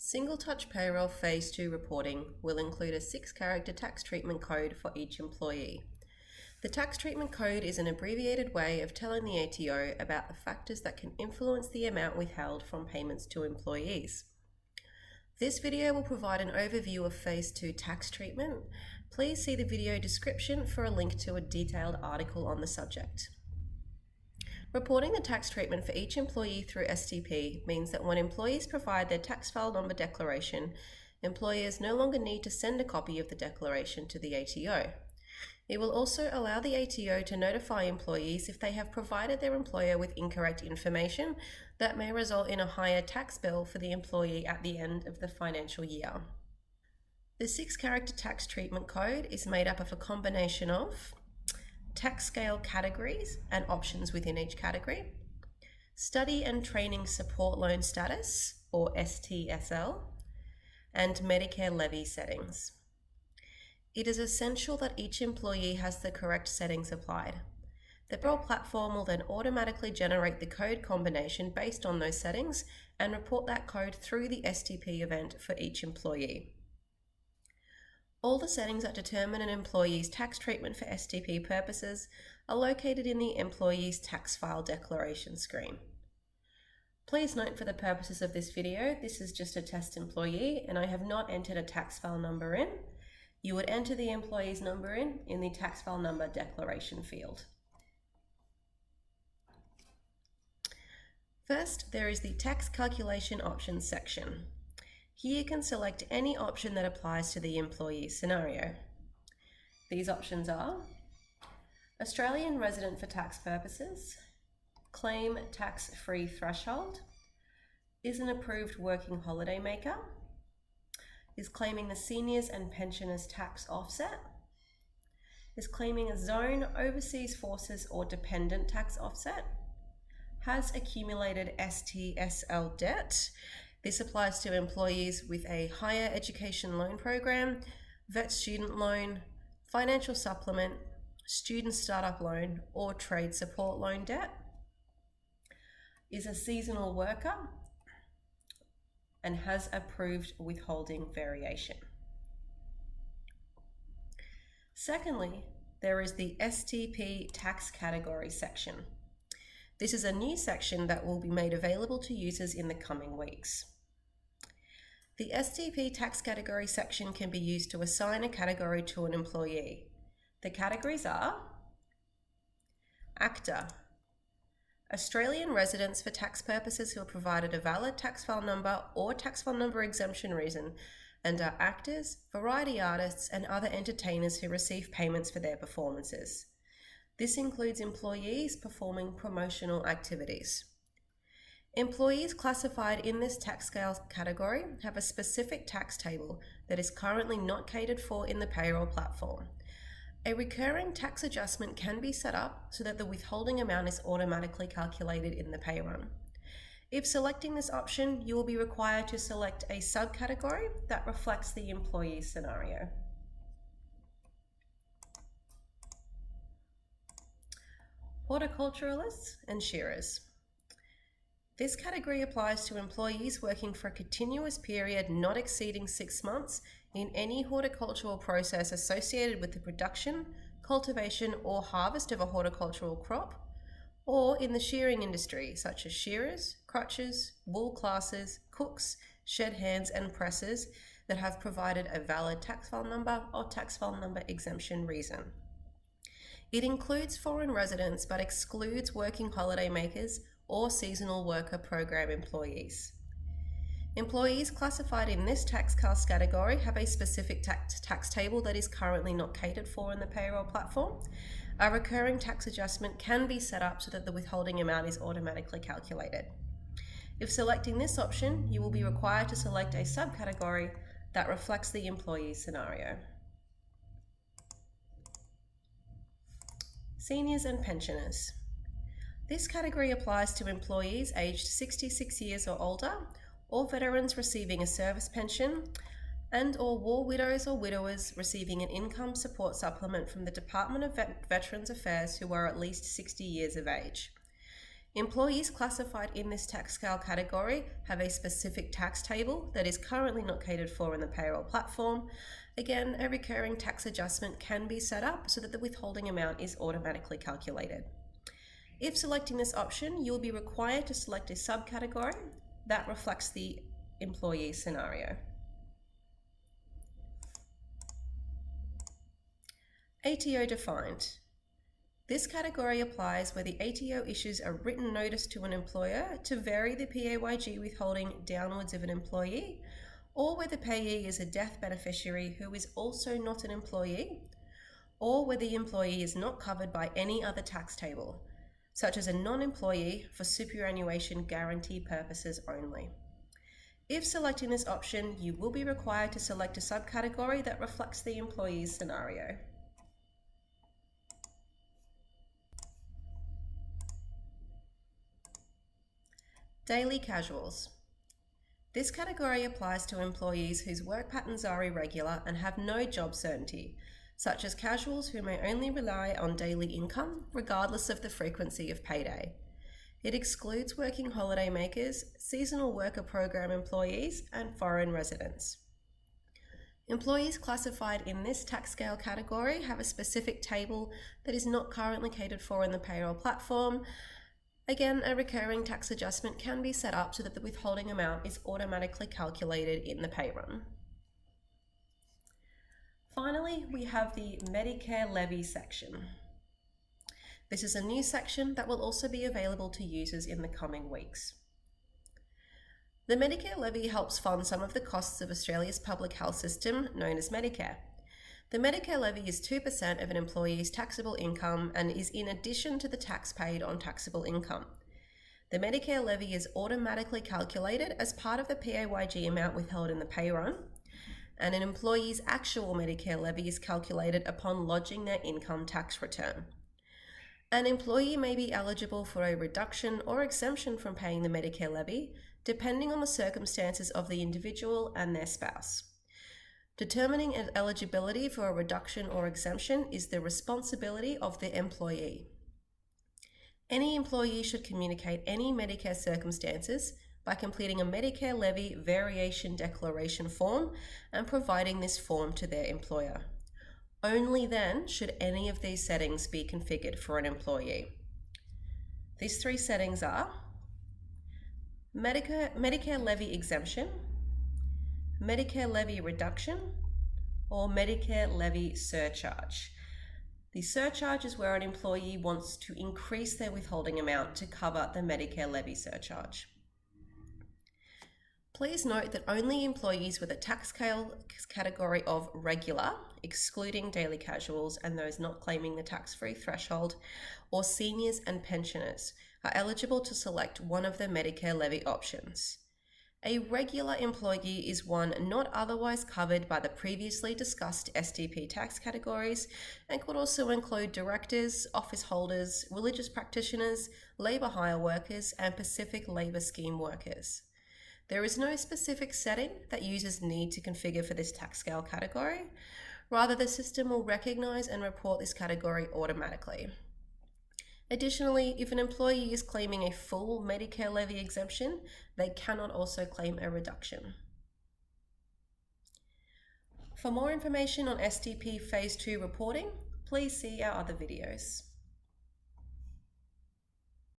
Single Touch Payroll Phase 2 reporting will include a 6-character tax treatment code for each employee. The tax treatment code is an abbreviated way of telling the ATO about the factors that can influence the amount withheld from payments to employees. This video will provide an overview of Phase 2 tax treatment. Please see the video description for a link to a detailed article on the subject. Reporting the tax treatment for each employee through STP means that when employees provide their tax file number declaration, employers no longer need to send a copy of the declaration to the ATO. It will also allow the ATO to notify employees if they have provided their employer with incorrect information that may result in a higher tax bill for the employee at the end of the financial year. The 6-character tax treatment code is made up of a combination of tax scale categories and options within each category, study and training support loan status, or STSL, and Medicare Levy settings. It is essential that each employee has the correct settings applied. The payroll platform will then automatically generate the code combination based on those settings and report that code through the STP event for each employee. All the settings that determine an employee's tax treatment for STP purposes are located in the Employee's Tax File Declaration screen. Please note, for the purposes of this video, this is just a test employee and I have not entered a tax file number in. You would enter the employee's number in the tax file number declaration field. First, there is the tax calculation options section. Here you can select any option that applies to the employee scenario. These options are Australian resident for tax purposes, claim tax-free threshold, is an approved working holiday maker, is claiming the seniors and pensioners tax offset, is claiming a zone, overseas forces or dependent tax offset, has accumulated STSL debt. This applies to employees with a higher education loan program, vet student loan, financial supplement, student startup loan, or trade support loan debt, is a seasonal worker, and has approved withholding variation. Secondly, there is the STP Tax Category section. This is a new section that will be made available to users in the coming weeks. The STP Tax Category section can be used to assign a category to an employee. The categories are actor, Australian residents for tax purposes who have provided a valid tax file number or tax file number exemption reason and are actors, variety artists, and other entertainers who receive payments for their performances. This includes employees performing promotional activities. Employees classified in this tax scale category have a specific tax table that is currently not catered for in the payroll platform. A recurring tax adjustment can be set up so that the withholding amount is automatically calculated in the pay run. If selecting this option, you will be required to select a subcategory that reflects the employee scenario. Horticulturalists and shearers. This category applies to employees working for a continuous period not exceeding 6 months in any horticultural process associated with the production, cultivation, or harvest of a horticultural crop, or in the shearing industry, such as shearers, crutchers, wool classers, cooks, shed hands, and pressers that have provided a valid tax file number or tax file number exemption reason. It includes foreign residents but excludes working holiday makers or seasonal worker program employees. Employees classified in this tax class category have a specific tax table that is currently not catered for in the payroll platform. A recurring tax adjustment can be set up so that the withholding amount is automatically calculated. If selecting this option, you will be required to select a subcategory that reflects the employee scenario. Seniors and pensioners. This category applies to employees aged 66 years or older, or veterans receiving a service pension, and or war widows or widowers receiving an income support supplement from the Department of Veterans Affairs who are at least 60 years of age. Employees classified in this tax scale category have a specific tax table that is currently not catered for in the payroll platform. Again, a recurring tax adjustment can be set up so that the withholding amount is automatically calculated. If selecting this option, you'll be required to select a subcategory that reflects the employee scenario. ATO defined. This category applies where the ATO issues a written notice to an employer to vary the PAYG withholding downwards of an employee, or where the payee is a death beneficiary who is also not an employee, or where the employee is not covered by any other tax table, such as a non-employee for superannuation guarantee purposes only. If selecting this option, you will be required to select a subcategory that reflects the employee's scenario. Daily casuals. This category applies to employees whose work patterns are irregular and have no job certainty, such as casuals who may only rely on daily income regardless of the frequency of payday. It excludes working holiday makers, seasonal worker program employees, and foreign residents. Employees classified in this tax scale category have a specific table that is not currently catered for in the payroll platform. Again, a recurring tax adjustment can be set up so that the withholding amount is automatically calculated in the pay run. Finally, we have the Medicare Levy section. This is a new section that will also be available to users in the coming weeks. The Medicare Levy helps fund some of the costs of Australia's public health system, known as Medicare. The Medicare Levy is 2% of an employee's taxable income and is in addition to the tax paid on taxable income. The Medicare Levy is automatically calculated as part of the PAYG amount withheld in the pay run, and an employee's actual Medicare Levy is calculated upon lodging their income tax return. An employee may be eligible for a reduction or exemption from paying the Medicare Levy, depending on the circumstances of the individual and their spouse. Determining eligibility for a reduction or exemption is the responsibility of the employee. Any employee should communicate any Medicare circumstances by completing a Medicare Levy variation declaration form and providing this form to their employer. Only then should any of these settings be configured for an employee. These three settings are Medicare Levy exemption, Medicare Levy reduction, or Medicare Levy surcharge. The surcharge is where an employee wants to increase their withholding amount to cover the Medicare Levy surcharge. Please note that only employees with a tax category of regular, excluding daily casuals and those not claiming the tax-free threshold, or seniors and pensioners are eligible to select one of the Medicare Levy options. A regular employee is one not otherwise covered by the previously discussed STP tax categories and could also include directors, office holders, religious practitioners, labour hire workers, and Pacific Labour Scheme workers. There is no specific setting that users need to configure for this tax scale category. Rather, the system will recognise and report this category automatically. Additionally, if an employee is claiming a full Medicare Levy exemption, they cannot also claim a reduction. For more information on STP Phase 2 reporting, please see our other videos.